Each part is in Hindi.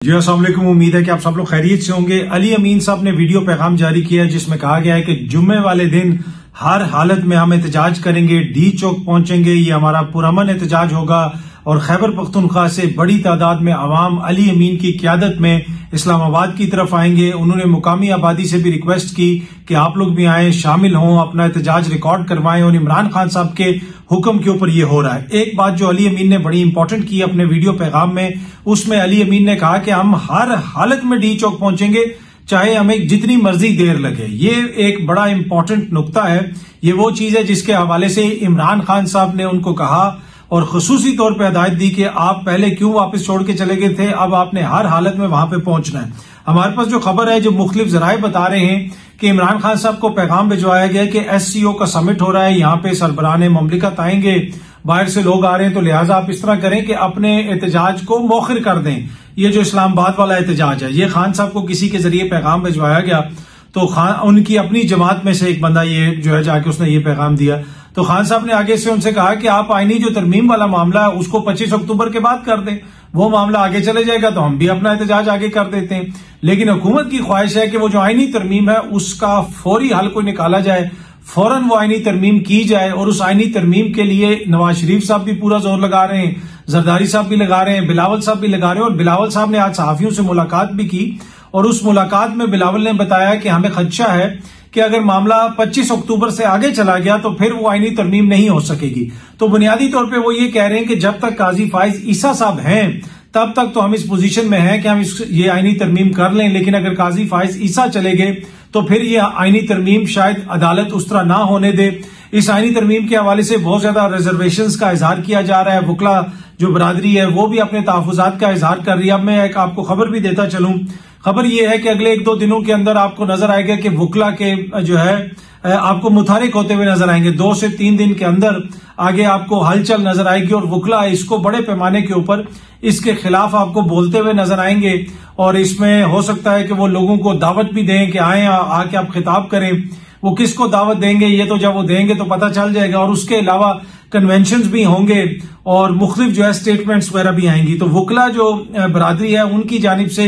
जी अस्सलाम वालेकुम। उम्मीद है कि आप सब लोग खैरियत से होंगे। अली अमीन साहब ने वीडियो पैगाम जारी किया है जिसमें कहा गया है कि जुम्मे वाले दिन हर हालत में हम एहतजाज करेंगे, डी चौक पहुंचेंगे, ये हमारा पुरअमन एहतजाज होगा और खैबर पख्तूनख्वा से बड़ी तादाद में अवाम अली अमीन की क़यादत में इस्लामाबाद की तरफ आएंगे। उन्होंने मुकामी आबादी से भी रिक्वेस्ट की कि आप लोग भी आए, शामिल हों, अपना एहतजाज रिकॉर्ड करवाएं और इमरान खान साहब के हुक्म के ऊपर ये हो रहा है। एक बात जो अली अमीन ने बड़ी इंपॉर्टेंट की अपने वीडियो पैगाम में, उसमें अली अमीन ने कहा कि हम हर हालत में डी चौक पहुंचेंगे, चाहे हमें जितनी मर्जी देर लगे। ये एक बड़ा इंपॉर्टेंट नुक्ता है। ये वो चीज है जिसके हवाले से इमरान खान साहब ने उनको कहा और खसूसी तौर पर हिदायत दी कि आप पहले क्यों वापस छोड़ के चले गए थे, अब आपने हर हालत में वहां पे पहुंचना है। हमारे पास जो खबर है, जो मुख्तलिफ जराए बता रहे हैं कि इमरान खान साहब को पैगाम भिजवाया गया कि SCO का समिट हो रहा है, यहाँ पे सरबराहान ममलिकत आएंगे, बाहर से लोग आ रहे हैं, तो लिहाजा आप इस तरह करें कि अपने एहतजाज को मौखिर कर दें। ये जो इस्लामाबाद वाला एहतजाज है, ये खान साहब को किसी के जरिए पैगाम भिजवाया गया, तो उनकी अपनी जमात में से एक बंदा ये जो है जाके उसने ये पैगाम दिया। तो खान साहब ने आगे से उनसे कहा कि आप आईनी जो तरमीम वाला मामला है उसको 25 अक्टूबर के बाद कर दें, वो मामला आगे चले जाएगा तो हम भी अपना एहतजाज आगे कर देते हैं। लेकिन हुकूमत की ख्वाहिश है कि वो जो आईनी तरमीम है उसका फौरी हल को निकाला जाए, फौरन वो आईनी तरमीम की जाए। और उस आईनी तरमीम के लिए नवाज शरीफ साहब भी पूरा जोर लगा रहे हैं, जरदारी साहब भी लगा रहे हैं, बिलावल साहब भी लगा रहे हैं। और बिलावल साहब ने आज सहाफियों से मुलाकात भी की और उस मुलाकात में बिलावल ने बताया कि हमें खदशा है कि अगर मामला 25 अक्टूबर से आगे चला गया तो फिर वो आईनी तरमीम नहीं हो सकेगी। तो बुनियादी तौर पे वो ये कह रहे हैं कि जब तक काजी फाइज ईसा साहब हैं तब तक तो हम इस पोजीशन में हैं कि हम ये आईनी तरमीम कर लें, लेकिन अगर काजी फाइज ईसा चले गए तो फिर ये आईनी तरमीम शायद अदालत उस तरह ना होने दे। इस आईनी तरमीम के हवाले से बहुत ज्यादा रिजर्वेशंस का इजहार किया जा रहा है। वकला जो बरादरी है वो भी अपने तहफुजात का इजहार कर रही है। अब मैं एक आपको खबर भी देता चलूं। खबर यह है कि अगले 1-2 दिनों के अंदर आपको नजर आएगा कि वकला के जो है आपको मुतारिक होते हुए नजर आएंगे। 2 से 3 दिन के अंदर आगे आपको हलचल नजर आएगी और वकला इसको बड़े पैमाने के ऊपर इसके खिलाफ आपको बोलते हुए नजर आएंगे। और इसमें हो सकता है कि वो लोगों को दावत भी दें कि आए, आके आप खिताब करें। वो किसको दावत देंगे ये तो जब वो देंगे तो पता चल जाएगा। और उसके अलावा कन्वेंशन भी होंगे और मुख्तलिफ जो है स्टेटमेंट्स वगैरह भी आएंगी। तो वकला जो बरादरी है उनकी जानिब से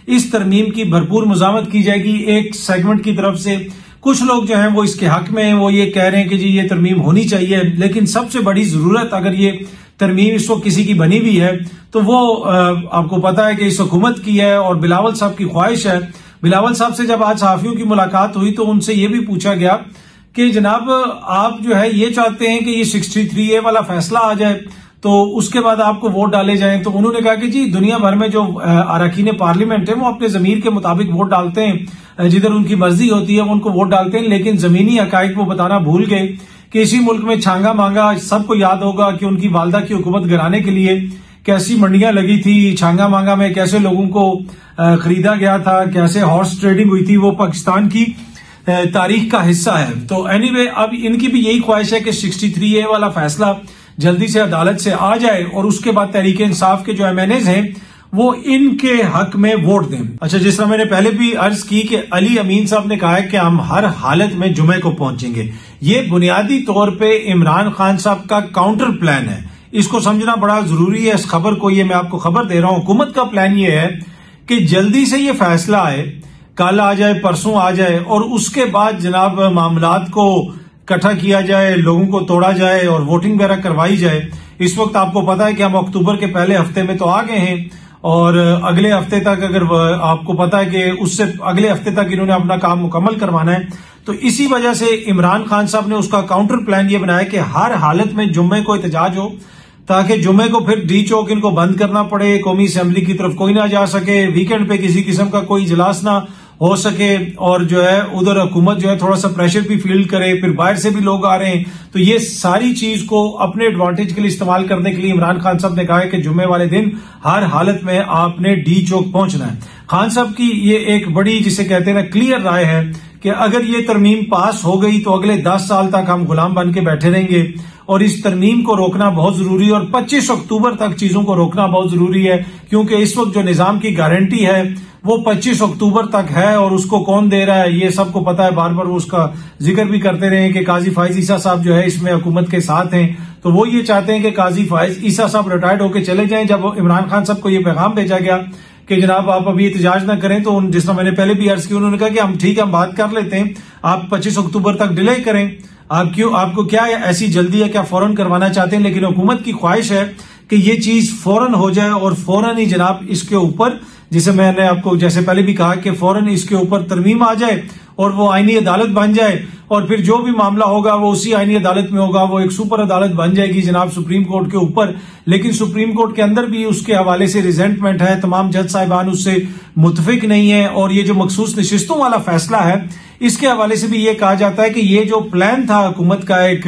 इस तरमीम की भरपूर मुजामत की जाएगी। एक सेगमेंट की तरफ से कुछ लोग जो हैं वो इसके हक में हैं, वो ये कह रहे हैं कि जी ये तरमीम होनी चाहिए। लेकिन सबसे बड़ी जरूरत अगर ये तरमीम इस वक्त किसी की बनी हुई है तो वो आपको पता है कि इस हुकूमत की है और बिलावल साहब की ख्वाहिश है। बिलावल साहब से जब आज सहाफियों की मुलाकात हुई तो उनसे ये भी पूछा गया कि जनाब आप जो है ये चाहते हैं कि ये 63A वाला फैसला आ जाए तो उसके बाद आपको वोट डाले जाएं। तो उन्होंने कहा कि जी दुनिया भर में जो अरकान पार्लियामेंट है वो अपने जमीर के मुताबिक वोट डालते हैं, जिधर उनकी मर्जी होती है उनको वोट डालते हैं। लेकिन जमीनी हकायक वो बताना भूल गए कि इसी मुल्क में छांगा मांगा, सबको याद होगा कि उनकी वालदा की हुकूमत गिराने के लिए कैसी मंडियां लगी थी। छांगा मांगा में कैसे लोगों को खरीदा गया था, कैसे हॉर्स ट्रेडिंग हुई थी, वो पाकिस्तान की तारीख का हिस्सा है। तो एनीवे अब इनकी भी यही ख्वाहिश है कि 63A वाला फैसला जल्दी से अदालत से आ जाए और उसके बाद तहरीक इंसाफ के जो MNAs हैं वो इनके हक में वोट दें। अच्छा, जिस तरह मैंने पहले भी अर्ज की कि अली अमीन साहब ने कहा है कि हम हर हालत में जुमे को पहुंचेंगे। ये बुनियादी तौर पे इमरान खान साहब का काउंटर प्लान है, इसको समझना बड़ा जरूरी है। इस खबर को, ये मैं आपको खबर दे रहा हूं, हुकूमत का प्लान ये है कि जल्दी से ये फैसला आए, कल आ जाए, परसों आ जाए और उसके बाद जनाब मामलात को इकट्ठा किया जाए, लोगों को तोड़ा जाए और वोटिंग वगैरह करवाई जाए। इस वक्त आपको पता है कि हम अक्टूबर के पहले हफ्ते में तो आ गए हैं और अगले हफ्ते तक, अगर आपको पता है कि उससे अगले हफ्ते तक इन्होंने अपना काम मुकम्मल करवाना है। तो इसी वजह से इमरान खान साहब ने उसका काउंटर प्लान ये बनाया कि हर हालत में जुम्मे को एहतजाज हो, ताकि जुम्मे को फिर डी चौक इनको बंद करना पड़े, कौमी असेंबली की तरफ कोई ना जा सके, वीकेंड पे किसी किस्म का कोई इजलास ना हो सके और जो है उधर हुकूमत जो है थोड़ा सा प्रेशर भी फील करे, फिर बाहर से भी लोग आ रहे हैं। तो ये सारी चीज को अपने एडवांटेज के लिए इस्तेमाल करने के लिए इमरान खान साहब ने कहा है कि जुम्मे वाले दिन हर हालत में आपने डी चौक पहुंचना है। खान साहब की ये एक बड़ी, जिसे कहते हैं ना, क्लियर राय है कि अगर ये तरमीम पास हो गई तो अगले 10 साल तक हम गुलाम बन के बैठे रहेंगे और इस तरमीम को रोकना बहुत जरूरी है और 25 अक्टूबर तक चीजों को रोकना बहुत जरूरी है, क्योंकि इस वक्त जो निजाम की गारंटी है वो 25 अक्टूबर तक है और उसको कौन दे रहा है ये सबको पता है। बार बार वो उसका जिक्र भी करते रहे कि काजी फाइज ईसा साहब जो है इसमें हुकूमत के साथ हैं। तो वो ये चाहते हैं कि काजी फाइज ईसा साहब रिटायर्ड होकर चले जाएं। जब इमरान खान साहब को ये पैगाम भेजा गया कि जनाब आप अभी एहतजाज ना करें, तो जिस तरह मैंने पहले भी अर्ज की, उन्होंने कहा कि हम ठीक है, हम बात कर लेते हैं, आप 25 अक्टूबर तक डिले करें, आप क्यों, आपको क्या ऐसी जल्दी है, क्या फौरन करवाना चाहते हैं? लेकिन हुकूमत की ख्वाहिश है कि ये चीज फौरन हो जाए और फौरन ही जनाब इसके ऊपर, जिसे मैंने आपको जैसे पहले भी कहा कि फौरन इसके ऊपर तरमीम आ जाए और वो आईनी अदालत बन जाए, और फिर जो भी मामला होगा वो उसी आईनी अदालत में होगा, वो एक सुपर अदालत बन जाएगी जनाब सुप्रीम कोर्ट के ऊपर। लेकिन सुप्रीम कोर्ट के अंदर भी उसके हवाले से रिजेंटमेंट है, तमाम जज साहिबान उससे मुतफिक नहीं है, और ये जो मखसूस नशिस्तों वाला फैसला है इसके हवाले से भी ये कहा जाता है कि ये जो प्लान था हुकूमत का एक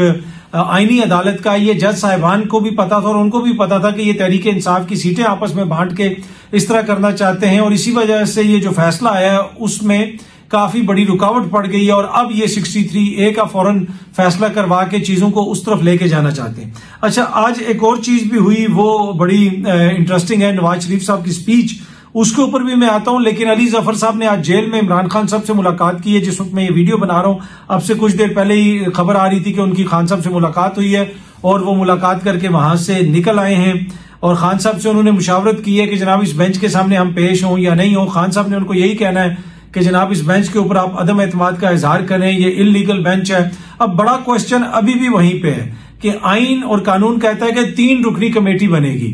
आईनी अदालत का, ये जज साहिबान को भी पता था और उनको भी पता था कि ये तहरीक इंसाफ की सीटें आपस में बांट के इस तरह करना चाहते हैं, और इसी वजह से ये जो फैसला आया उसमें काफी बड़ी रुकावट पड़ गई है, और अब ये 63A का फौरन फैसला करवा के चीजों को उस तरफ लेके जाना चाहते हैं। अच्छा, आज एक और चीज भी हुई, वो बड़ी इंटरेस्टिंग है, नवाज शरीफ साहब की स्पीच, उसके ऊपर भी मैं आता हूं। लेकिन अली जफर साहब ने आज जेल में इमरान खान साहब से मुलाकात की है, जिस वक्त मैं ये वीडियो बना रहा हूं, अब से कुछ देर पहले ही खबर आ रही थी कि उनकी खान साहब से मुलाकात हुई है, और वो मुलाकात करके वहां से निकल आए हैं, और खान साहब से उन्होंने मुशावरत की है कि जनाब इस बेंच के सामने हम पेश हों या नहीं हों। खान साहब ने उनको यही कहना है कि जनाब इस बेंच के ऊपर आप अदम एतमाद का इजहार करें, ये इल्लीगल बेंच है। अब बड़ा क्वेश्चन अभी भी वहीं पे है कि आइन और कानून कहता है कि 3 रुकनी कमेटी बनेगी,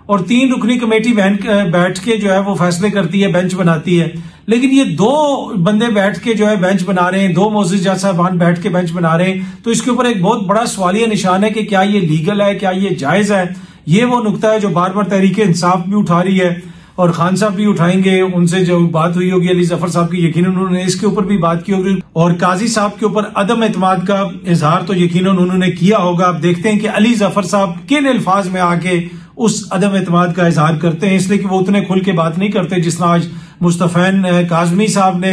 और 3 रुकनी कमेटी बैठ के जो है वो फैसले करती है, बेंच बनाती है। लेकिन ये 2 बंदे बैठ के जो है बेंच बना रहे हैं, 2 मोअज़्ज़िज़ जज साहबान बैठ के बेंच बना रहे हैं, तो इसके ऊपर एक बहुत बड़ा सवालिया निशान है कि क्या ये लीगल है, क्या ये जायज है। ये वो नुकता है जो बार बार तहरीक इंसाफ भी उठा रही है, और खान साहब भी उठाएंगे, उनसे जो बात हुई होगी अली जफर साहब की, यकीनन उन्होंने इसके ऊपर भी बात की होगी, और काजी साहब के ऊपर अदम एतमाद का इजहार तो यकीनन उन्होंने किया होगा। अब देखते हैं कि अली जफर साहब किन अल्फाज में आके उस अदम एतमाद का इजहार करते हैं, इसलिए कि वो उतने खुल के बात नहीं करते जिस तरह आज मुस्तफैन काजमी साहब ने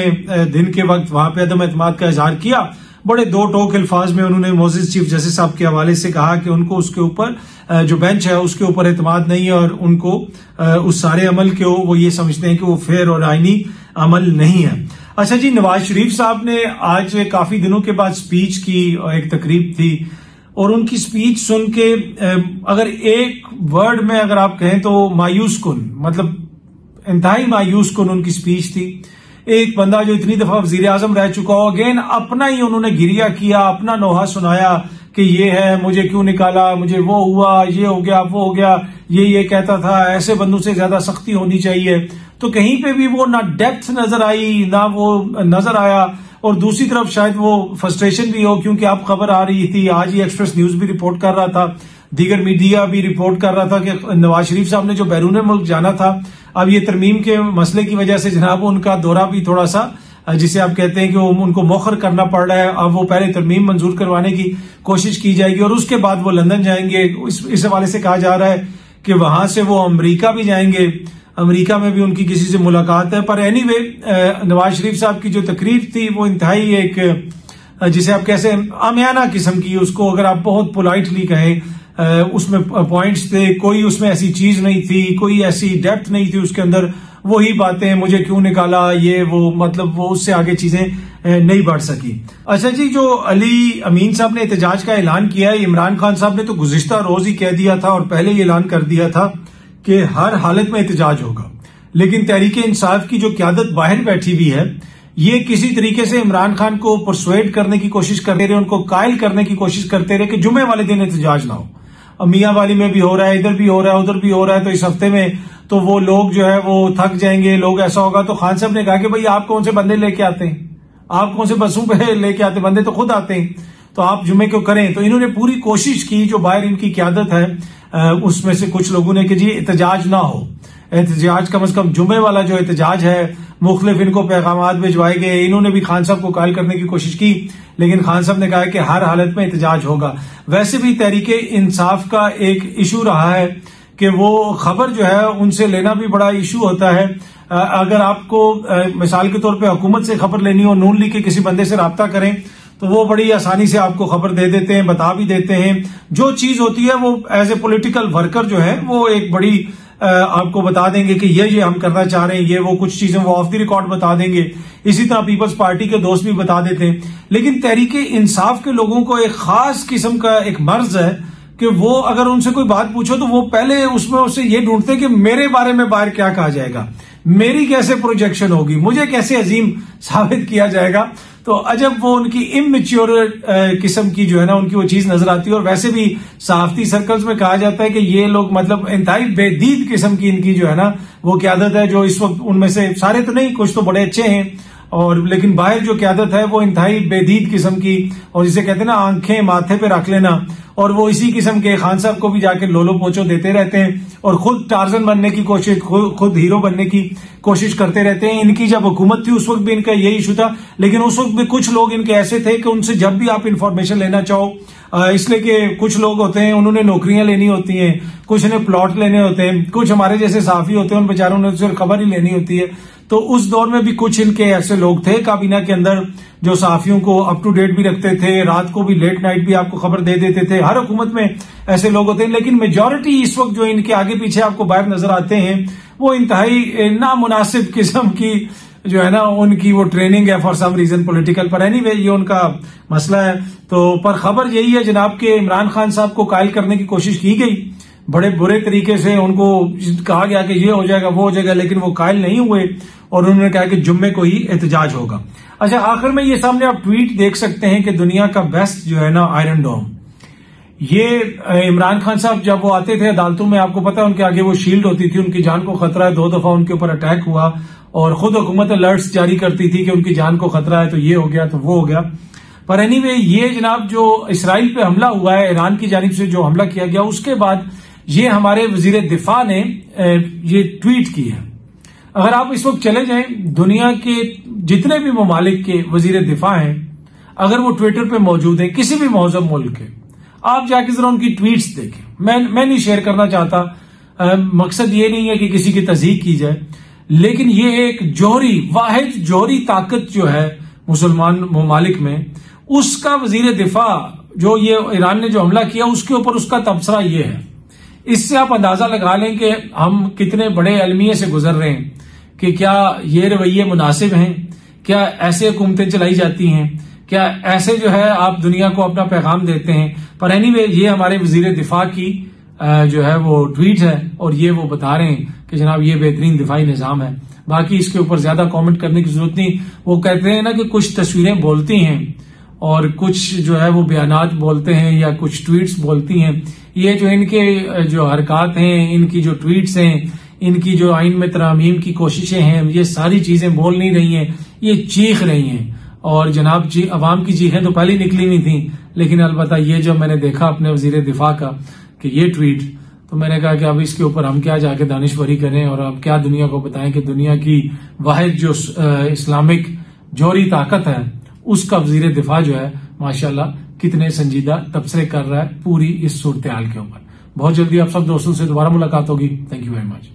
दिन के वक्त वहां पे अदम एतमाद का इजहार किया। बड़े 2 टोक अल्फाज में उन्होंने मोअज़्ज़िज़ चीफ जस्टिस साहब के हवाले से कहा कि उनको उसके ऊपर जो बेंच है उसके ऊपर एतमाद नहीं है, और उनको उस सारे अमल के वो ये समझते हैं कि वो फेयर और आईनी अमल नहीं है। अच्छा जी, नवाज शरीफ साहब ने आज काफी दिनों के बाद स्पीच की, एक तकरीब थी, और उनकी स्पीच सुन के अगर एक वर्ड में अगर आप कहें तो मायूस कुन, मतलब इंतहाई मायूस कुन उनकी स्पीच थी। एक बंदा जो इतनी दफा वजीर आजम रह चुका हो, अगेन अपना ही उन्होंने गिरिया किया, अपना नोहा सुनाया कि ये है, मुझे क्यों निकाला, मुझे वो हुआ, ये हो गया, वो हो गया, ये कहता था, ऐसे बंदों से ज्यादा सख्ती होनी चाहिए। तो कहीं पे भी वो ना डेप्थ नजर आई, ना वो नजर आया, और दूसरी तरफ शायद वो फ्रस्ट्रेशन भी हो, क्योंकि आप खबर आ रही थी, आज ही एक्सप्रेस न्यूज भी रिपोर्ट कर रहा था, दीगर मीडिया भी रिपोर्ट कर रहा था कि नवाज शरीफ साहब ने जो बैरून मुल्क जाना था, अब ये तरमीम के मसले की वजह से जनाब उनका दौरा भी थोड़ा सा, जिसे आप कहते हैं कि वो उनको मौखर करना पड़ रहा है। अब वो पहले तरमीम मंजूर करवाने की कोशिश की जाएगी, और उसके बाद वो लंदन जाएंगे। इस हवाले से कहा जा रहा है कि वहां से वो अमरीका भी जाएंगे, अमेरिका में भी उनकी किसी से मुलाकात है। पर एनीवे, नवाज शरीफ साहब की जो तकरीर थी वो इंतहाई एक, जिसे आप कैसे आमियाना किस्म की, उसको अगर आप बहुत पोलाइटली कहें, उसमें पॉइंट्स थे, कोई उसमें ऐसी चीज नहीं थी, कोई ऐसी डेप्थ नहीं थी उसके अंदर, वही बातें, मुझे क्यों निकाला, ये वो, मतलब वो उससे आगे चीजें नहीं बढ़ सकी। अच्छा जी, जो अली अमीन साहब ने एहतजाज का ऐलान किया है, इमरान खान साहब ने तो गुज़िश्ता रोज ही कह दिया था और पहले ही ऐलान कर दिया था कि हर हालत में एहतजाज होगा। लेकिन तहरीक इंसाफ की जो क्यादत बाहर बैठी हुई है, ये किसी तरीके से इमरान खान को परसुएड करने की कोशिश करते रहे, उनको कायल करने की कोशिश करते रहे कि जुमे वाले दिन एहतजाज ना हो। मियां वाली में भी हो रहा है, इधर भी हो रहा है, उधर भी हो रहा है, तो इस हफ्ते में तो वो लोग जो है वो थक जाएंगे, लोग ऐसा होगा। तो खान साहब ने कहा कि भाई आप कौन से बंदे लेके आते हैं, आप कौन से बसों पे लेके आते, बंदे तो खुद आते हैं, तो आप जुमे क्यों करें। तो इन्होंने पूरी कोशिश की, जो बाहर इनकी क्यादत है उसमें से कुछ लोगों ने, कि जी एहतजाज ना हो, एहतजाज कम से कम जुमे वाला जो एहतजाज है, मुख्तलिफ इनको पैगामात भिजवाए गए। इन्होंने भी खान साहब को कायल करने की कोशिश की, लेकिन खान साहब ने कहा कि हर हालत में एहतजाज होगा। वैसे भी तहरीक इंसाफ का एक इशू रहा है कि वो खबर जो है उनसे लेना भी बड़ा इशू होता है। अगर आपको मिसाल के तौर पे हुकूमत से खबर लेनी हो, नून लीग के किसी बंदे से राब्ता करें तो वो बड़ी आसानी से आपको खबर दे देते हैं, बता भी देते हैं। जो चीज होती है वो एज ए पॉलिटिकल वर्कर जो है वो एक बड़ी आपको बता देंगे कि ये हम करना चाह रहे हैं, ये वो कुछ चीजें वो ऑफ द रिकॉर्ड बता देंगे। इसी तरह पीपल्स पार्टी के दोस्त भी बता देते हैं। लेकिन तहरीक इंसाफ के लोगों को एक खास किस्म का एक मर्ज है कि वो अगर उनसे कोई बात पूछो तो वो पहले उसमें उससे ये ढूंढते हैं कि मेरे बारे में बाहर क्या कहा जाएगा, मेरी कैसे प्रोजेक्शन होगी, मुझे कैसे अजीम साबित किया जाएगा। तो अजब वो उनकी इमेच्योर किस्म की जो है ना उनकी वो चीज नजर आती है। और वैसे भी सहाफती सर्कल्स में कहा जाता है कि ये लोग मतलब इंतहाई बेदीद किस्म की इनकी जो है ना वो क्यादत है, जो इस वक्त उनमें से सारे तो नहीं, कुछ तो बड़े अच्छे हैं, और लेकिन बाहर जो क्यादत है वो इंतहाई बेदीद किस्म की, और जिसे कहते हैं ना आंखें माथे पे रख लेना। और वो इसी किस्म के खान साहब को भी जाके लोलो पोचो देते रहते हैं और खुद टार्जन बनने की कोशिश, खुद हीरो बनने की कोशिश करते रहते हैं। इनकी जब हुकूमत थी उस वक्त भी इनका यही इशू था, लेकिन उस वक्त भी कुछ लोग इनके ऐसे थे कि उनसे जब भी आप इंफॉर्मेशन लेना चाहो, इसलिए कि कुछ लोग होते हैं उन्होंने नौकरियां लेनी होती हैं, कुछ ने प्लॉट लेने होते हैं, कुछ हमारे जैसे साफी होते हैं उन बेचारों ने सिर्फ खबर ही लेनी होती है। तो उस दौर में भी कुछ इनके ऐसे लोग थे काबीना के अंदर जो सहाफियों को अप टू डेट भी रखते थे, रात को भी लेट नाइट भी आपको खबर दे देते थे। हर हुकूमत में ऐसे लोग होते हैं, लेकिन मेजॉरिटी इस वक्त जो इनके आगे पीछे आपको बाहर नजर आते हैं वो इंतहाई नामुनासिब किस्म की जो है ना उनकी वो ट्रेनिंग है फॉर सम रीजन पॉलिटिकल। पर एनीवे ये उनका मसला है। तो पर खबर यही है जनाब के इमरान खान साहब को कायल करने की कोशिश की गई, बड़े बुरे तरीके से उनको कहा गया कि ये हो जाएगा वो हो जाएगा, लेकिन वो कायल नहीं हुए और उन्होंने कहा कि जुम्मे को ही एहतजाज होगा। अच्छा, आखिर में ये सामने आप ट्वीट देख सकते हैं कि दुनिया का बेस्ट जो है ना आयरन डोम, ये इमरान खान साहब जब वो आते थे अदालतों में, आपको पता है उनके आगे वो शील्ड होती थी, उनकी जान को खतरा है, 2 दफा उनके ऊपर अटैक हुआ और खुद हुकूमत अलर्ट्स जारी करती थी कि उनकी जान को खतरा है, तो ये हो गया तो वो हो गया। पर एनीवे ये जनाब जो इसराइल पे हमला हुआ है, ईरान की जानिब से जो हमला किया गया, उसके बाद ये हमारे वजीर दिफा ने ये ट्वीट की है। अगर आप इस वक्त चले जाएं दुनिया के जितने भी ममालिक के वजीर दिफा हैं, अगर वो ट्विटर पे मौजूद हैं किसी भी मौजूद मुल्क के, आप जाके जरा उनकी ट्वीट्स देखें। मैं नहीं शेयर करना चाहता, मकसद ये नहीं है कि किसी की तज़हीक की जाए, लेकिन ये एक जोहरी वाहिद जोहरी ताकत जो है मुसलमान ममालिक में, उसका वजीर दिफा जो ये ईरान ने जो हमला किया उसके ऊपर उसका तबसरा ये है। इससे आप अंदाजा लगा लें कि हम कितने बड़े अलमिये से गुजर रहे हैं कि क्या ये रवैये मुनासिब हैं, क्या ऐसे हुकूमतें चलाई जाती हैं, क्या ऐसे जो है आप दुनिया को अपना पैगाम देते हैं। पर एनीवे ये हमारे वजीर दिफा की जो है वो ट्वीट है और ये वो बता रहे हैं कि जनाब ये बेहतरीन दिफाई निजाम है। बाकी इसके ऊपर ज्यादा कमेंट करने की जरूरत नहीं। वो कहते हैं ना कि कुछ तस्वीरें बोलती हैं और कुछ जो है वो बयानात बोलते हैं या कुछ ट्वीट्स बोलती हैं। ये जो इनके जो हरकत हैं, इनकी जो ट्वीट्स हैं, इनकी जो आइन में तरामीम की कोशिशें हैं, ये सारी चीजें बोल नहीं रही हैं, ये चीख रही हैं। और जनाब जी अवाम की चीखें तो पहले निकली हुई थी, लेकिन अलबत्ता ये जब मैंने देखा अपने वजीर दिफा का कि ये ट्वीट, तो मैंने कहा कि अब इसके ऊपर हम क्या जाके दानिशवरी करें और अब क्या दुनिया को बताएं कि दुनिया की वाहिद जो इस्लामिक जोहरी ताकत है उसका वजीर दिफा जो है माशाल्लाह कितने संजीदा तबसरे कर रहा है पूरी इस सूरत हाल के ऊपर। बहुत जल्दी आप सब दोस्तों से दोबारा मुलाकात होगी। Thank you very much.